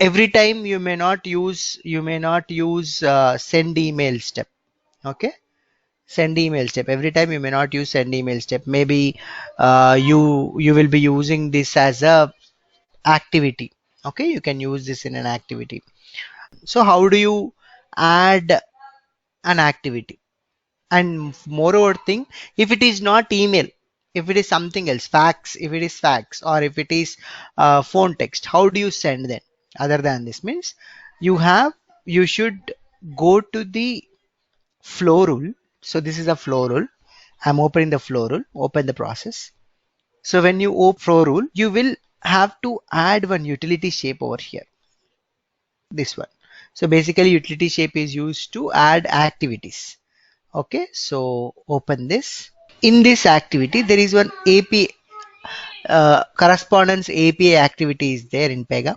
every time you may not use send email step. Okay, send email step, every time you may not use send email step. Maybe you will be using this as a activity. Okay, you can use this in an activity. So how do you add an activity? And moreover thing, if it is not email, if it is something else, fax, if it is fax, or if it is phone text, how do you send then? Other than this means you should go to the flow rule. So this is a flow rule. I'm opening the flow rule, open the process. So when you open flow rule, you will have to add one utility shape over here, this one. So basically utility shape is used to add activities. Okay, so open this. In this activity, there is one API, correspondence API activity is there in Pega,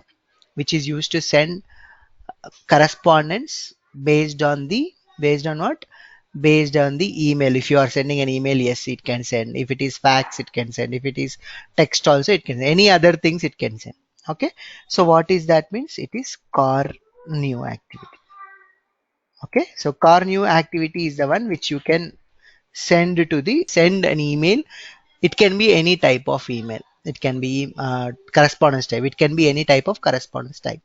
which is used to send correspondence based on what? Based on the email. If you are sending an email, yes, it can send. If it is fax, it can send. If it is text also, it can send. Any other things it can send. Okay, so what is that means? It is car new activity. Okay, so car new activity is the one which you can send send an email. It can be any type of email. It can be correspondence type. It can be any type of correspondence type.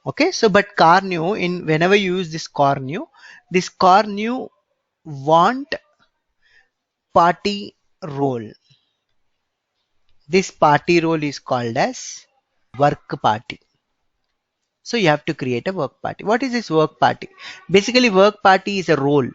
Okay, so but car new, in whenever you use this car new want party role. This party role is called as work party. So you have to create a work party. What is this work party? Basically, work party is a role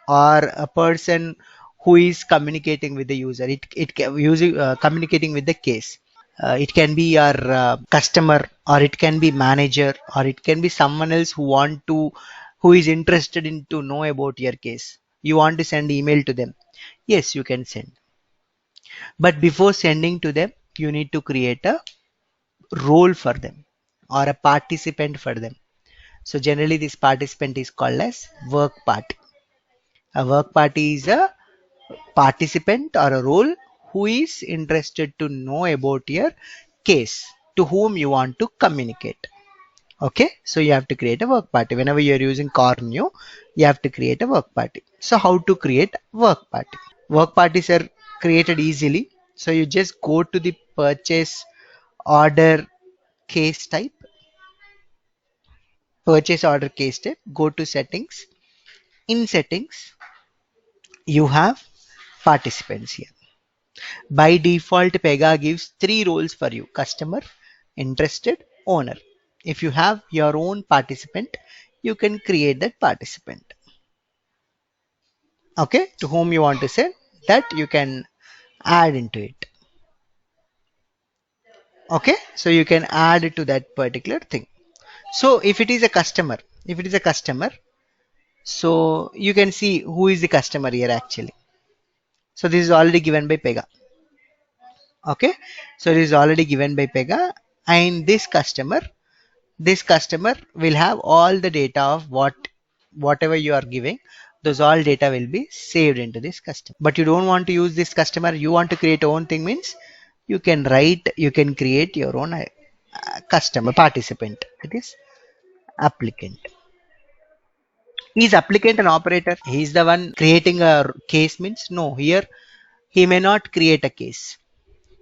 or a person who is communicating with the user. It can using communicating with the case. It can be your customer, or it can be manager, or it can be someone else who is interested in to know about your case. You want to send email to them. Yes, you can send. But before sending to them, you need to create a role for them or a participant for them. So generally this participant is called as work party. A work party is a participant or a role who is interested to know about your case, to whom you want to communicate. Okay, so you have to create a work party. Whenever you are using car new, you have to create a work party. So how to create work party? Work parties are created easily. So you just go to the purchase order case type, go to settings. In settings, you have participants here. By default, Pega gives three roles for you: customer, interested, owner. If you have your own participant, you can create that participant. Okay, to whom you want to send that, you can add into it. Okay, so you can add it to that particular thing. So if it is a customer, so you can see who is the customer here actually. So this is already given by Pega. Okay, so this is already given by Pega, and this customer will have all the data of whatever you are giving. Those all data will be saved into this customer. But you don't want to use this customer, you want to create your own thing, means you can create your own customer participant. That is applicant. Is applicant an operator? He is the one creating a case, means no, here he may not create a case.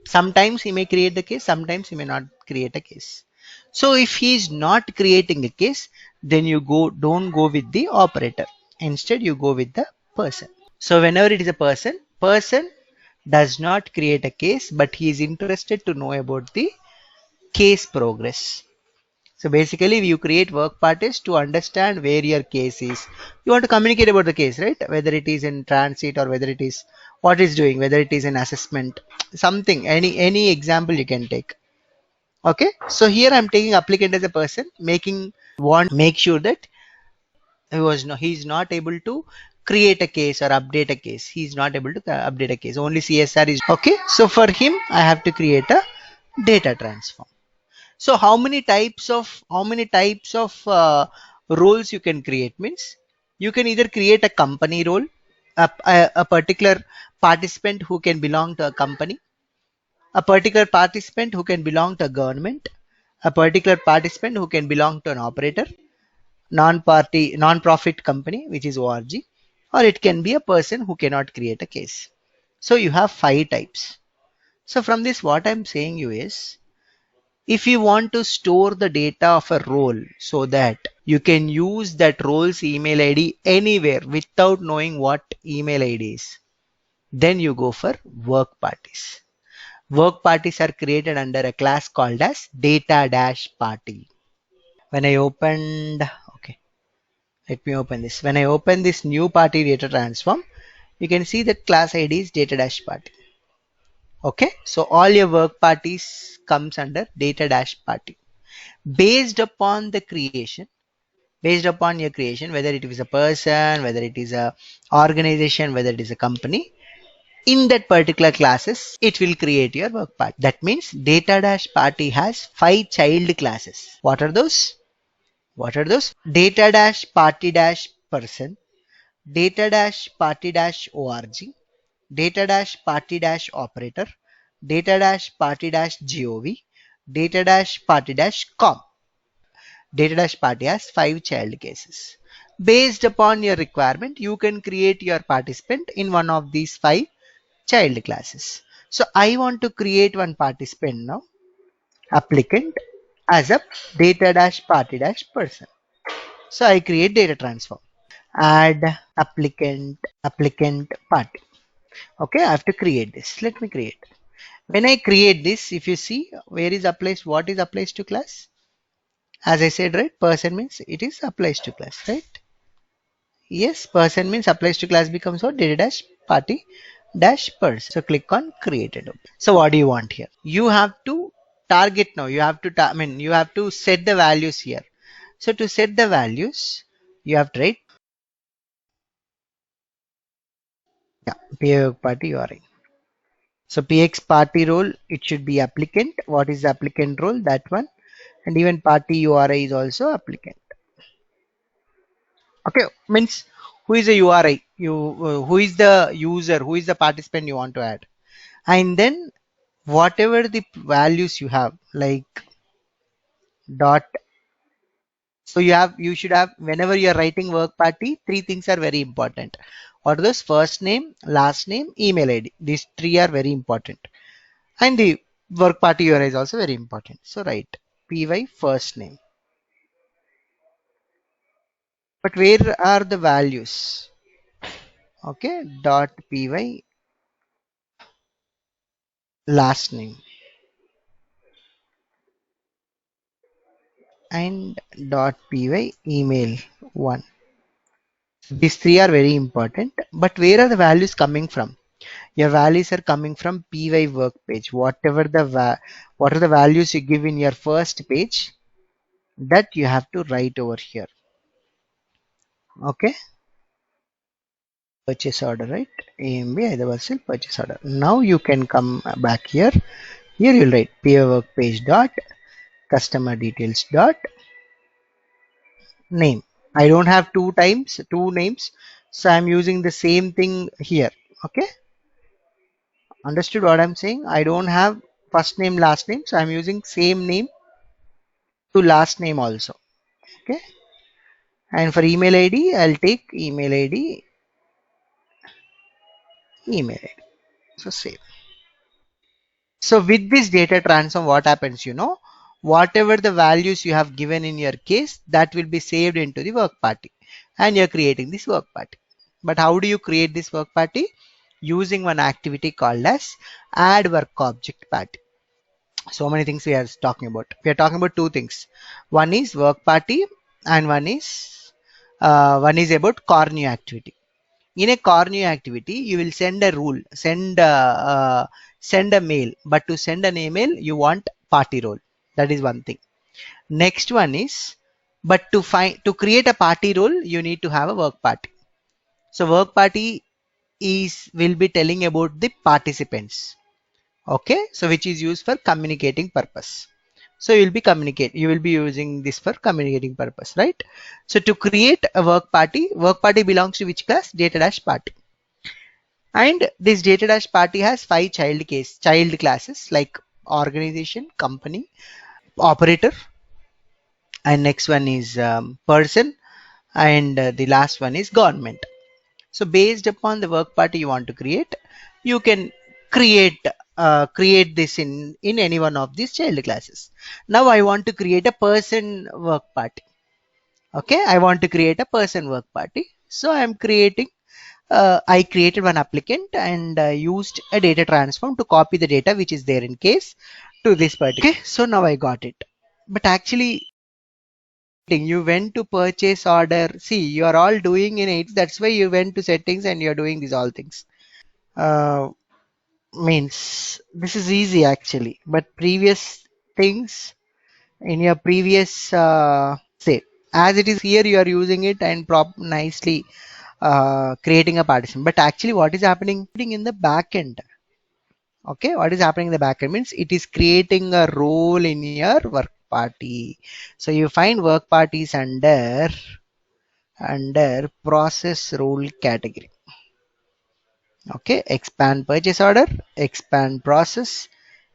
Sometimes he may create the case, sometimes he may not create a case. So if he is not creating a case, then you don't go with the operator. Instead, you go with the person. So whenever it is a person does not create a case, but he is interested to know about the case progress. So basically, you create work parties to understand where your case is. You want to communicate about the case, right? Whether it is in transit or whether it is what it's doing, whether it is an assessment, something, any example you can take. Okay, so here I'm taking applicant as a person, make sure that he's not able to create a case or update a case. He's not able to update a case. Only CSR is okay. So for him, I have to create a data transform. So how many types of roles you can create, means you can either create a company role, a particular participant who can belong to a company, a particular participant who can belong to a government, a particular participant who can belong to an operator, non-profit company, which is org, or it can be a person who cannot create a case. So you have 5 types. So from this, what I'm saying you is, if you want to store the data of a role so that you can use that role's email ID anywhere without knowing what email ID is, then you go for work parties. Work parties are created under a class called as data-party. When I opened, okay, let me open this. When I open this new party data transform, you can see that class ID is data-party. Okay, so all your work parties comes under data-party. Based upon the creation, based upon your creation, whether it is a person, whether it is a organization, whether it is a company, in that particular classes, it will create your work party. That means data-party has 5 child classes. What are those? What are those? Data-party-person, data-party-org, data-party-operator, data-party-gov, data-party-com. Data-party has 5 child cases. Based upon your requirement, you can create your participant in one of these 5 child classes. So I want to create one participant now, applicant, as a data-party-person. So I create data transform, add applicant party. Okay, I have to create this. Let me create. When I create this, if you see where is applies, what is applies to class? As I said, right, person means it is applies to class, right? Yes, person means applies to class becomes what? Data dash party dash person. So click on created. So what do you want here? You have to target now. You have to, you have to set the values here. So to set the values, you have to write, yeah, PX party URI. So PX party role, it should be applicant. What is the applicant role? That one. And even party URI is also applicant. Okay, means who is the URI? Who is the user? Who is the participant you want to add? And then whatever the values you have, like dot. So you should have, whenever you are writing work party, 3 things are very important. What are those? First name, last name, email ID. These 3 are very important. And the work party URI is also very important. So write py first name. But where are the values? Okay, dot py last name and dot py email one. These 3 are very important. But where are the values coming from? Your values are coming from py work page. Whatever what are the values you give in your first page, that you have to write over here. Okay, purchase order, right? AMB either purchase order. Now you can come back here. Here you'll write py work page dot customer details dot name. I don't have two names, so I'm using the same thing here. Okay, understood what I'm saying? I don't have first name last name, so I'm using same name to last name also. Okay, and for email ID, I'll take email ID, email ID. So save. So with this data transform, what happens, whatever the values you have given in your case, that will be saved into the work party, and you're creating this work party. But how do you create this work party? Using one activity called as add work object party. So many things we are talking about. We are talking about 2 things. One is work party, and one is about core new activity. In a core new activity, you will send a rule, send a mail, but to send an email, you want party role. That is one thing. Next one is, but to create a party role, you need to have a work party. So work party will be telling about the participants. Okay, so which is used for communicating purpose. So you will be using this for communicating purpose, right? So to create a work party belongs to which class? Data-party. And this data-party has 5 child classes like organization, company, operator, and next one is person, and the last one is government. So based upon the work party you want to create, you can create create this in any one of these child classes. Now I want to create a person work party. Okay, I want to create a person work party. So I'm creating. I created one applicant and used a data transform to copy the data which is there in case to this particular. Okay, so now I got it. But actually, you went to purchase order. See, you are all doing in it. That's why you went to settings and you're doing these all things. Uh, Means this is easy actually, but previous things in your previous say as it is here, you are using it and prop nicely creating a partition. But actually, what is happening in the back end? Okay, what is happening in the back end means it is creating a role in your work party. So you find work parties under process role category. Okay, expand purchase order, expand process,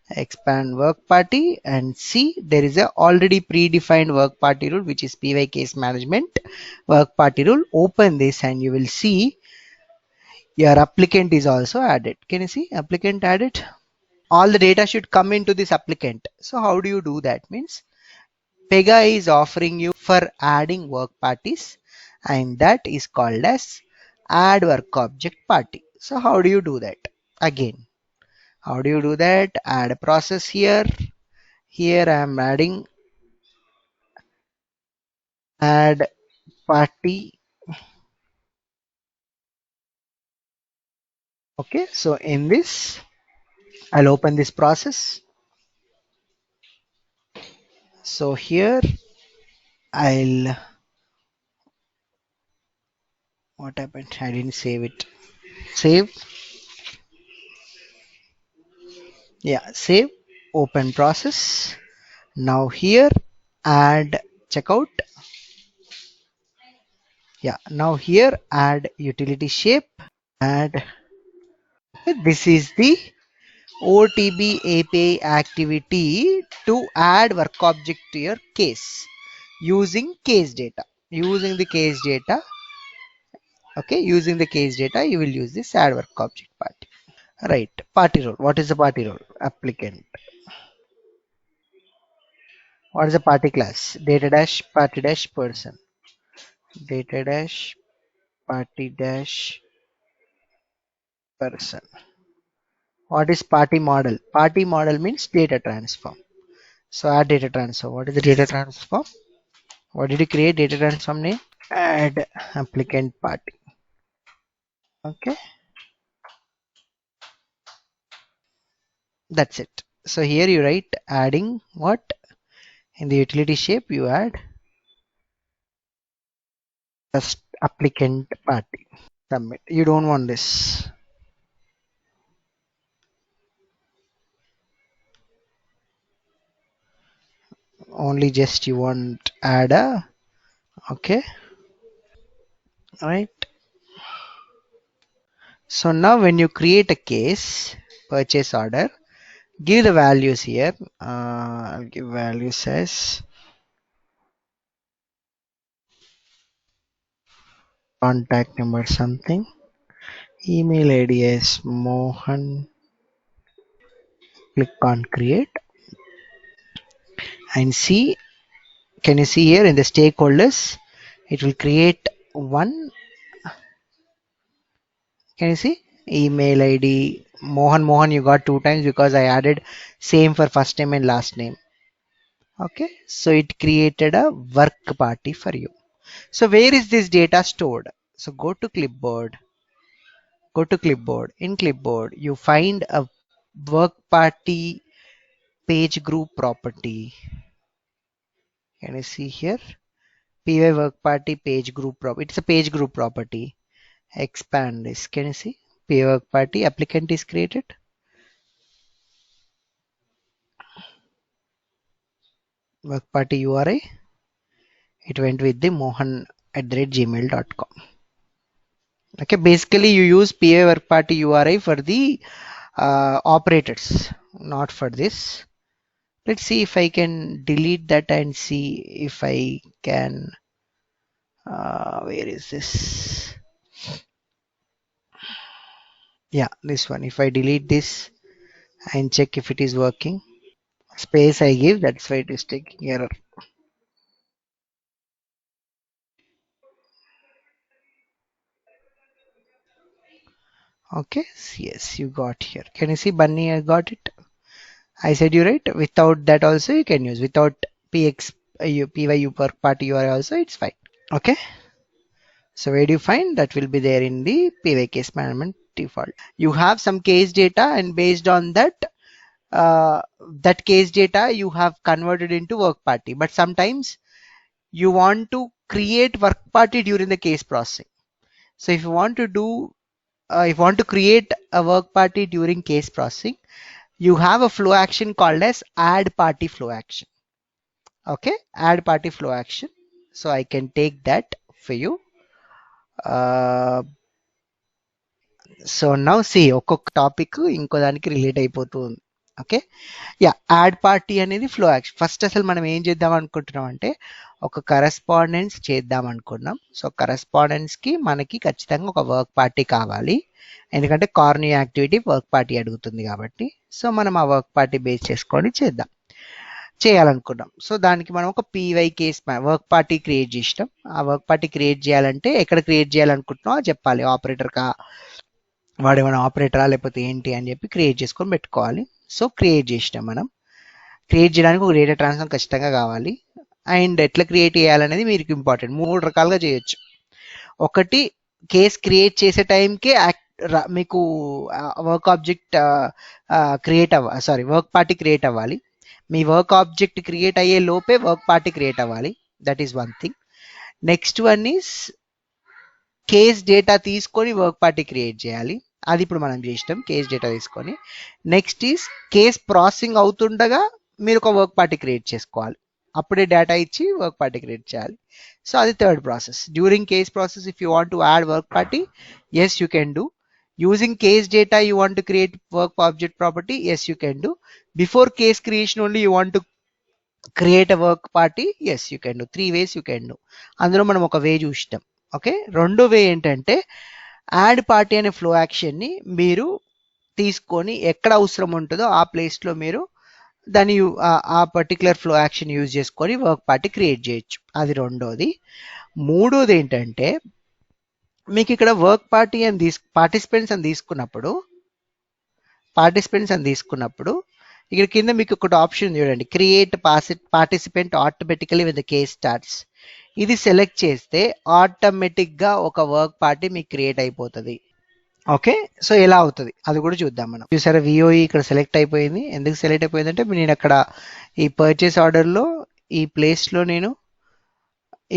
expand work party, and see there is a already predefined work party rule which is py case management work party rule. Open this and you will see your applicant is also added. Can you see applicant added? All the data should come into this applicant. So how do you do that? Means Pega is offering you for adding work parties, and that is called as add work object party. So how do you do that? Again, how do you do that? Add a process here. Here I am adding add party. Okay, so in this, I'll open this process. So here I'll, what happened? I didn't save it. Save. Yeah, save, open process. Now here add checkout. Yeah, now here add utility shape. Add, this is the OTB API activity to add work object to your case using case data. Using the case data, okay, using the case data, you will use this add work object party. Right, party role. What is the party role? Applicant. What is the party class? Data dash party dash person. Data dash party dash person. What is party model? Party model means data transform. So add data transform. What is the data transform? What did you create? Data transform name? Add applicant party. Okay, that's it. So here you write adding what? In the utility shape you add just applicant party. Submit. You don't want this. Only just you want add a, okay, right. So now when you create a case purchase order, give the values here. I'll give values as contact number something, email ID as Mohan. Click on create and see. Can you see here in the stakeholders? It will create one. Can you see? Email ID Mohan. You got two times because I added same for first name and last name. Okay, so it created a work party for you. So where is this data stored? So go to clipboard. Go to clipboard. In clipboard, you find a work party page group property. Can you see here? PY work party page group property. It's a page group property. Expand this. Can you see? PY work party applicant is created. Work party URI. It went with the mohan@gmail.com. Okay, basically you use PY work party URI for the operators, not for this. Let's see if I can delete that and see if I can. Where is this? Yeah, this one. If I delete this and check if it is working, space I give, that's why it is taking error. Okay, yes, you got here. Can you see Bunny? I got it. I said you right. Without that also you can use. Without px pyu per party URI also it's fine. Okay. So where do you find that will be there in the py case management default. You have some case data and based on that that case data you have converted into work party. But sometimes you want to create work party during the case processing. So if you want to do if you want to create a work party during case processing, you have a flow action called as add party flow action. Okay, add party flow action. So I can take that for you. So now see ఒక్కొక్క topic ఇంకో దానికి relate అయిపోతూ ఉంది. Okay, yeah, add party అనేది flow action. First అసలు మనం ఏం చేద్దాం అనుకుంటున్నాం అంటే ఒక కరెస్పాండెన్స్ చేద్దాం అనుకున్నాం. సో కరెస్పాండెన్స్ కి మనకి ఖచ్చితంగా ఒక వర్క్ పార్టీ కావాలి, ఎందుకంటే కార్నీ యాక్టివిటీ వర్క్ పార్టీ అడుగుతుంది కాబట్టి. సో మనం ఆ వర్క్ పార్టీ బేస్ చేసుకొని చేయాలనుకున్నాం. సో దానికి మనం ఒక py case work party create చేసినాం. ఆ వర్క్ పార్టీ క్రియేట్ చేయాలంటే ఎక్కడ క్రియేట్ చేయాలనుకుంటున్నాం చెప్పాలి. ఆపరేటర్ కా వాడు ఏమైనా ఆపరేటరా లేకపోతే ఏంటి అని చెప్పి క్రియేట్ చేసుకొని పెట్టుకోవాలి. సో క్రియేట్ చేసినాం. మనం క్రియేట్ చేయడానికి ఒక డేటా ట్రాన్స్ఫార్మ్ ఖచ్చితంగా కావాలి. అండ్ ఎట్లా క్రియేట్ చేయాలనేది మీకు ఇంపార్టెంట్. 3 రకాలుగా చేయొచ్చు. ఒకటి, కేస్ క్రియేట్ చేసే టైంకే మీకు work object create work party create అవ్వాలి. మీ వర్క్ ఆబ్జెక్ట్ క్రియేట్ అయ్యే లోపే వర్క్ పార్టీ క్రియేట్ అవ్వాలి. That is one thing. Next one is case data తీసుకొని వర్క్ పార్టీ క్రియేట్ చేయాలి. అది ఇప్పుడు మనం చేసినాం, కేస్ డేటా తీసుకొని. నెక్స్ట్ ఈస్ కేస్ ప్రాసెసింగ్ అవుతుండగా మీరు ఒక వర్క్ పార్టీ క్రియేట్ చేసుకోవాలి. అప్పుడే డేటా ఇచ్చి వర్క్ పార్టీ క్రియేట్ చేయాలి. సో అది third process. During case process if you want to add work party, yes you can do. Using case data you want to create work object property, yes you can do. Before case creation only you want to create a work party, yes you can do. 3 ways you can do. అందులో మనం ఒక వే చూసినాం. Okay, రెండో వే ఏంటంటే add party అనే flow యాక్షన్ని మీరు తీసుకొని ఎక్కడ అవసరం ఉంటుందో ఆ ప్లేస్లో మీరు దాన్ని ఆ పర్టికులర్ ఫ్లో యాక్షన్ యూజ్ చేసుకొని వర్క్ పార్టీ క్రియేట్ చేయొచ్చు. అది రెండోది. మూడోది ఏంటంటే మీకు ఇక్కడ వర్క్ పార్టీ అని పార్టిసిపెంట్స్ అని తీసుకున్నప్పుడు ఇక్కడ కింద మీకు ఒకటి ఆప్షన్ చూడండి, create participant automatically with the case starts. ఇది సెలెక్ట్ చేస్తే ఆటోమేటిక్గా ఒక వర్క్ పార్టీ మీకు క్రియేట్ అయిపోతుంది. ఓకే, సో ఎలా అవుతుంది అది కూడా చూద్దాం మనం. చూసారా, విఓఈ ఇక్కడ సెలెక్ట్ అయిపోయింది. ఎందుకు సెలెక్ట్ అయిపోయిందంటే నేను అక్కడ ఈ పర్చేస్ ఆర్డర్లో ఈ ప్లేస్లో నేను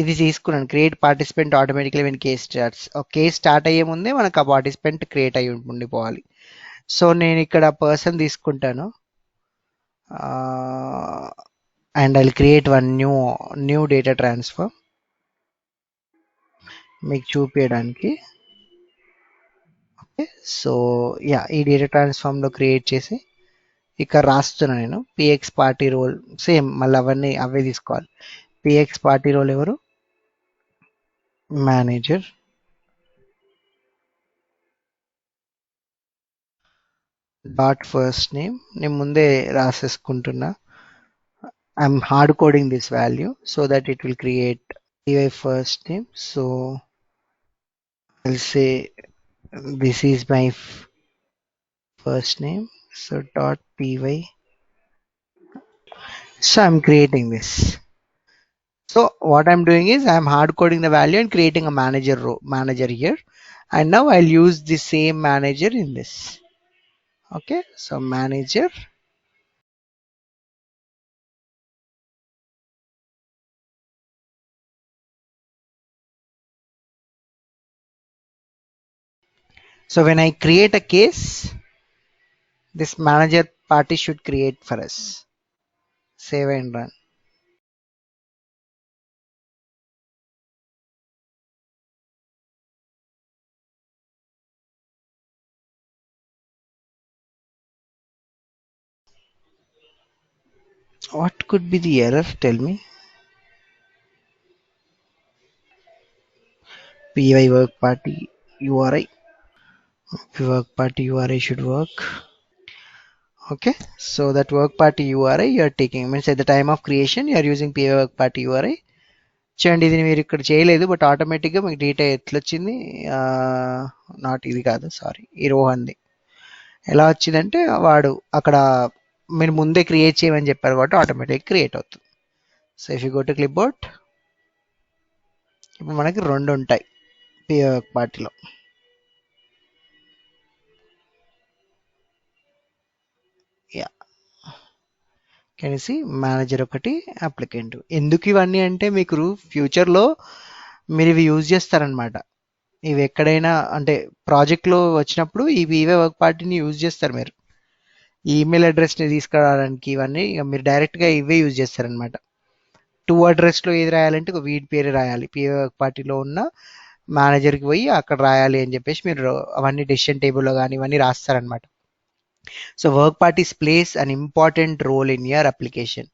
ఇది తీసుకున్నాను, create participant automatically when case starts. Case start అయ్యే ముందే మనకు ఆ పార్టిసిపెంట్ క్రియేట్ అయ్యి ఉండిపోవాలి. సో నేను ఇక్కడ పర్సన్ తీసుకుంటాను and I create one new data transfer మీకు చూపించడానికి. ఓకే, సో యా, ఈ డేటా ట్రాన్స్ఫార్మ్లో క్రియేట్ చేసి ఇక్కడ రాస్తున్నాను నేను పిఎక్స్ పార్టీ రోల్. సేమ్ మళ్ళీ అవే తీసుకోవాలి. పిఎక్స్ పార్టీ రోల్ ఎవరు? మేనేజర్. డాట్ ఫస్ట్ నేమ్ నేను ముందే రాసేసుకుంటున్నా. I'm hard coding this value so that it will create py first name. So I'll say this is my first name. So dot py. So I'm creating this. So what I'm doing is I'm hard coding the value and creating a manager here. And now I'll use the same manager in this. Okay, so manager. So when I create a case, this manager party should create for us. Save and run. What could be the error? Tell me. PY work party URI. Work party URI should work. Okay, so that work party URI you are taking means at the time of creation you are using PY work party URI. చూడండి ఇది మీరు ఇక్కడ చేయలేదు but ఆటోమేటిక్గా మీకు data ఎట్లా వచ్చింది not ఇది కాదు సారీ ఈ రోహన్ది ఎలా వచ్చిందంటే వాడు అక్కడ మీరు ముందే క్రియేట్ చేయమని చెప్పారు కాబట్టి ఆటోమేటిక్ క్రియేట్ అవుతుంది. So if you go to clip board ఇప్పుడు మనకి రెండు ఉంటాయి PY work partyలో. యా కనీసి మేనేజర్ ఒకటి అప్లికెంట్. ఎందుకు ఇవన్నీ అంటే మీకు ఫ్యూచర్లో మీరు ఇవి యూజ్ చేస్తారనమాట. ఇవి ఎక్కడైనా అంటే ప్రాజెక్ట్లో వచ్చినప్పుడు ఇవే వర్క్ పార్టీని యూజ్ చేస్తారు మీరు. ఈమెయిల్ అడ్రస్ని తీసుకురావడానికి ఇవన్నీ ఇక మీరు డైరెక్ట్గా ఇవే యూజ్ చేస్తారనమాట. టూ అడ్రస్లో ఏది రాయాలంటే ఒక వీడి పేరు రాయాలి. పిఏ వర్క్ పార్టీలో ఉన్న మేనేజర్కి పోయి అక్కడ రాయాలి అని చెప్పేసి మీరు అవన్నీ డెసిషన్ టేబుల్లో కానీ ఇవన్నీ రాస్తారనమాట. So work parties plays an important role in your application,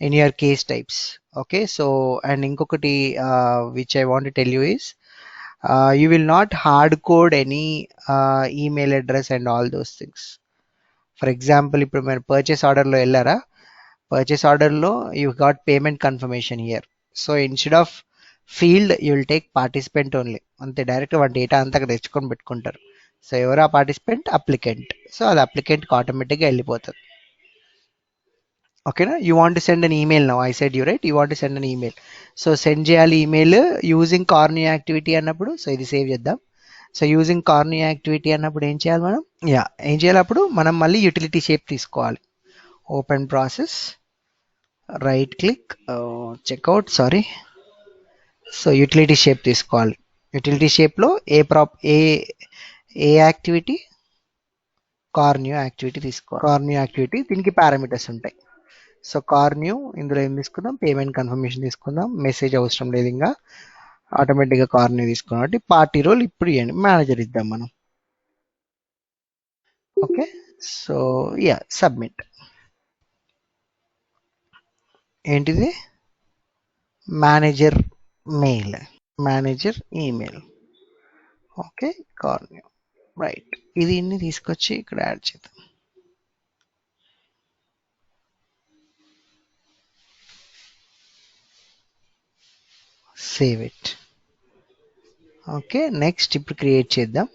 in your case types. Okay, so and inkokati which I want to tell you is you will not hard code any email address and all those things. For example, ఇప్పుడు మీరు purchase order లో వెళ్ళారా, purchase order లో you got payment confirmation here. So instead of field you will take participant only. అంతే direct one data అంతా అక్కడ తెచ్చుకొని పెట్టుకుంటారు. సో ఎవరు ఆ పార్టిసిపెంట్? అప్లికెంట్. సో అది అప్లికెంట్కి ఆటోమేటిక్గా వెళ్ళిపోతుంది. ఓకేనా? You want to send an email now, I said you right, you want to send an email. So send చేయాలి ఈమెయిల్ యూజింగ్ కార్నీ యాక్టివిటీ అన్నప్పుడు, సో ఇది సేవ్ చేద్దాం. సో యూజింగ్ కార్నీ యాక్టివిటీ అన్నప్పుడు ఏం చేయాలి మనం? యా ఏం చేయాలి అప్పుడు మనం మళ్ళీ యూటిలిటీ షేప్ తీసుకోవాలి. Open process, right click, checkout, sorry. So utility shape తీసుకోవాలి. యూటిలిటీ షేప్లో ఏ యాక్టివిటీ? కార్న్యూ యాక్టివిటీ తీసుకోవాలి. కార్న్యూ యాక్టివిటీ దీనికి పారామీటర్స్ ఉంటాయి. సో కార్న్యూ ఇందులో ఏం తీసుకుందాం? పేమెంట్ కన్ఫర్మేషన్ తీసుకుందాం. మెసేజ్ అవసరం లేదు, ఇంకా ఆటోమేటిక్గా కార్న్యూ తీసుకున్నాం కాబట్టి పార్టీ రోల్ ఇప్పుడు ఇవ్వండి, మేనేజర్ ఇద్దాం మనం. Okay, so ya submit. ఏంటిది? Manager mail, manager email. Okay, corny right. ఇది ఇన్ని తీసుకొచ్చి ఇక్కడ యాడ్ చేద్దాం. Save it. ఓకే, నెక్స్ట్ ఇప్పుడు క్రియేట్ చేద్దాం.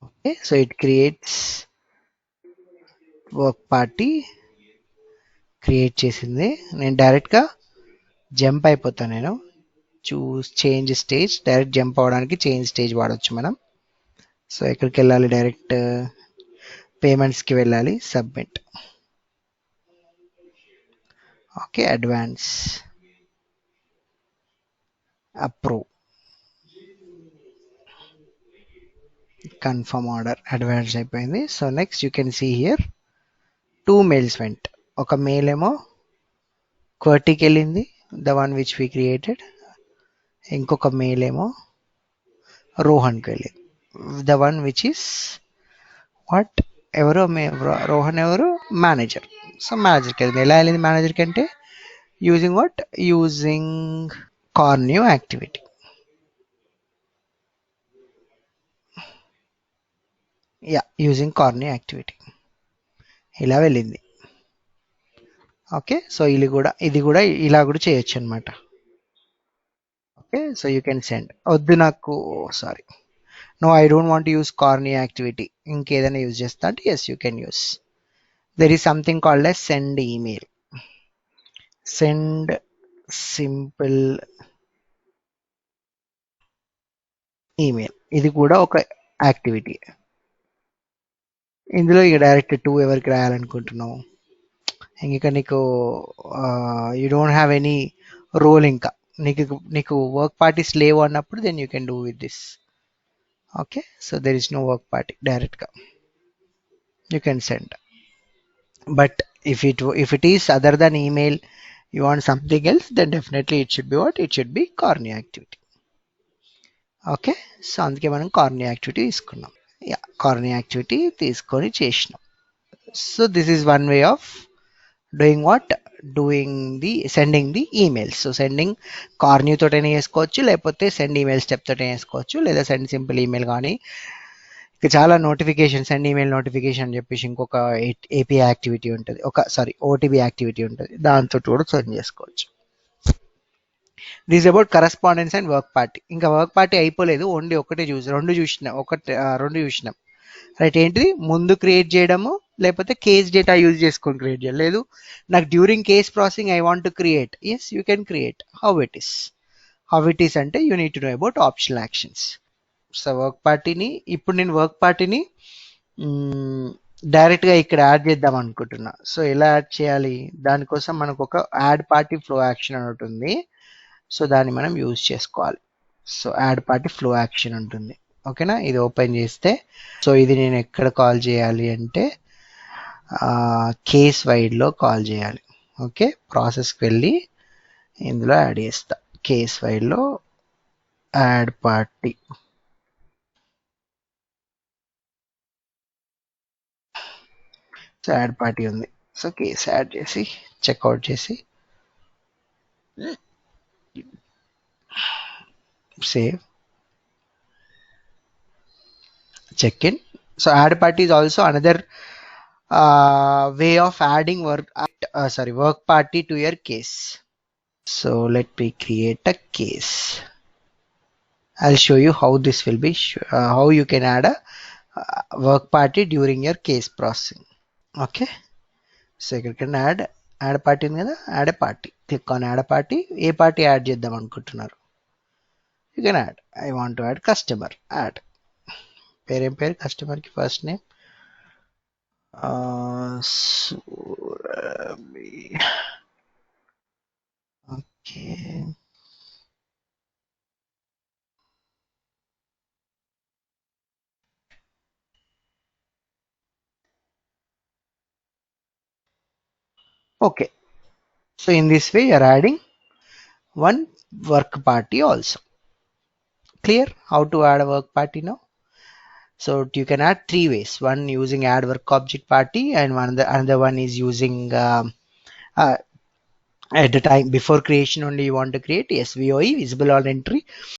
Okay, so it creates work party create చేసింది. నేను డైరెక్ట్గా జంప్ అయిపోతాను. నేను చేంజ్ స్టేజ్, డైరెక్ట్ జంప్ అవడానికి చేంజ్ స్టేజ్ వాడచ్చు మనం. సో ఎక్కడికి వెళ్ళాలి? డైరెక్ట్ పేమెంట్స్కి వెళ్ళాలి. Submit. Okay, advance, approve, confirm order. Advance అయిపోయింది. So next you can see here 2 mails vent. ఒక మెయిల్ ఏమో క్వర్టీకి వెళ్ళింది, the one which we created. ఇంకొక మెయిల్ ఏమో రోహన్కి వెళ్ళింది, the one which is what? ఎవరో రోహన్ ఎవరు? మేనేజర్. సో మేనేజర్కి వెళ్ళింది. ఎలా వెళ్ళింది మేనేజర్కి అంటే using what? Using corny activity. Ya using corny activity ఇలా వెళ్ళింది. ఓకే, సో ఇది కూడా ఇలా కూడా చేయొచ్చు అనమాట. Okay, so you can send. వద్దు నాకు, sorry, no I don't want use కార్నీ యాక్టివిటీ, ఇంకేదైనా యూజ్ చేస్తా అంటే yes you can use. There is something called S send email, send simple email. ఇది కూడా ఒక యాక్టివిటీ. ఇందులో ఇక డైరెక్ట్ 2 ఎవరికి రాయాలనుకుంటున్నావు, ఇంకా నీకు you don't have any role, ఇంకా నీకు వర్క్ పార్టీస్ లేవు అన్నప్పుడు then you can do with this. Okay, so there is no work party, డైరెక్ట్గా you can send. But if it is other than email, You want something else, then definitely it should be what? It should be corny activity. Okay. So అందుకే మనం corny activity తీసుకున్నాం. Ya, corny activity తీసుకొని చేసినాం. So this is one way of doing what? Doing the sending the emails. So sending corny తోటైనా చేసుకోవచ్చు, లేకపోతే send email step తోటైనా చేసుకోవచ్చు, లేదా సెండ్ సింపుల్ ఈమెయిల్. కానీ ఇక చాలా నోటిఫికేషన్, సెండ్ ఈమెయిల్ నోటిఫికేషన్ అని చెప్పేసి ఇంకొక ఏపీఐ యాక్టివిటీ ఉంటుంది, ఓటీపీ యాక్టివిటీ ఉంటుంది, దాంతో కూడా సెండ్ చేసుకోవచ్చు. This about correspondence and work party. ఇంకా వర్క్ పార్టీ అయిపోలేదు, ఓన్లీ రెండు చూసినాం. రైట్, ఏంటిది? ముందు క్రియేట్ చేయడము, లేకపోతే కేస్ డేటా యూజ్ చేసుకొని క్రియేట్ చేయాలి. లేదు నాకు during case processing I want to create, yes you can create. How it is అంటే you need to know about optional actions. So ఇప్పుడు నేను వర్క్ పార్టీని డైరెక్ట్గా ఇక్కడ యాడ్ చేద్దాం అనుకుంటున్నా. సో ఎలా యాడ్ చేయాలి? దానికోసం మనకు ఒక యాడ్ పార్టీ ఫ్లో యాక్షన్ అని ఉంటుంది. సో దాన్ని మనం యూజ్ చేసుకోవాలి. So add party flow action ఉంటుంది. ఓకేనా? ఇది ఓపెన్ చేస్తే, సో ఇది నేను ఎక్కడ కాల్ చేయాలి అంటే కేస్ వైడ్లో కాల్ చేయాలి. ఓకే, ప్రాసెస్కి వెళ్ళి ఇందులో యాడ్ చేస్తా. కేస్ వైడ్లో add party. So add party ఉంది. సో కేస్ యాడ్ చేసి చెక్అవుట్ చేసి save, check in. So add party is also another way of adding work party to your case. So let me create a case. I'll show you how this will be, how you can add a work party during your case processing. Okay, so you can add party in kada, add a party. Click on add a party. A party add చేద్దాం అనుకుంటున్నారు, you can add. I want to add customer. Add పేరేం పేరు? కస్టమర్కి first name Surabhi. Okay, okay. So in this way you are adding one work party also. Clear how to add a work party now? So you can add three ways. One using add work object party, and another one is using at the time before creation only you want to create. Yes, VOE, visible on entry.